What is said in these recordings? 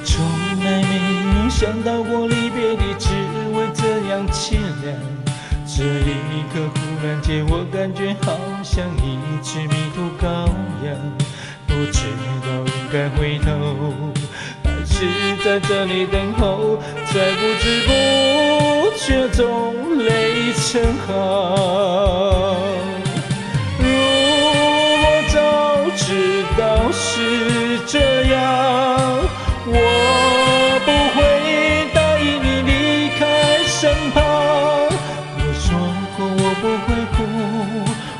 从来没有想到过离别的滋味这样凄凉。这一刻忽然间，我感觉好像一只迷途羔羊，不知道应该回头，还是在这里等候，在不知不觉中泪成行。如果早知道是这样，我不会答应你离开身旁。我说过我不会哭，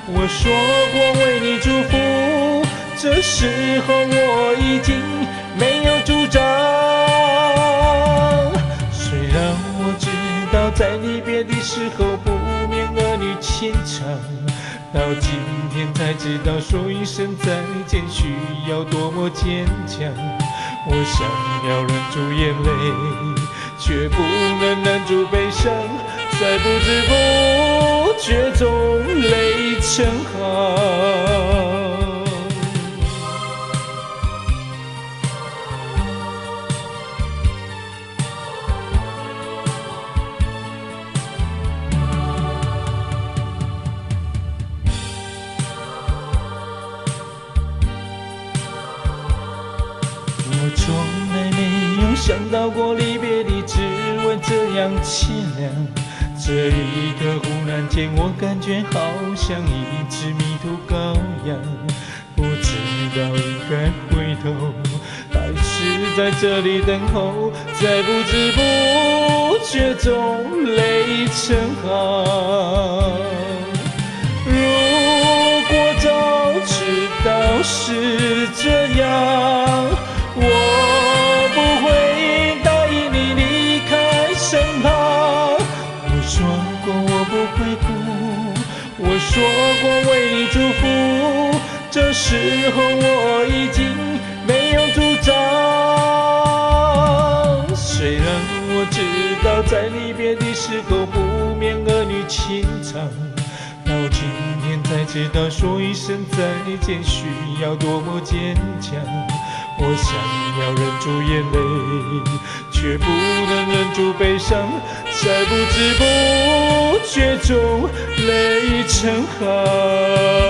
我说过为你祝福，这时候我已经没有主张。虽然我知道在离别的时候不免儿女情长，到今天才知道说一声再见需要多么坚强。我想要忍住眼泪，却不能忍住悲伤，在不知不觉中泪成行。我从来没有想到过离别的滋味这样凄凉。这一刻忽然间，我感觉好像一只迷途羔羊，不知道应该回头，还是在这里等候，在不知不觉中泪成行。如果早知道是这样，我不会答应你离开身旁。我说过我不会哭，我说过为你祝福，这时候我已经没有主张。虽然我知道在离别的时候不免儿女情长，到今天才知道说一声再见需要多么坚强。我想要忍住眼泪，却不能忍住悲伤，在不知不觉中泪成行。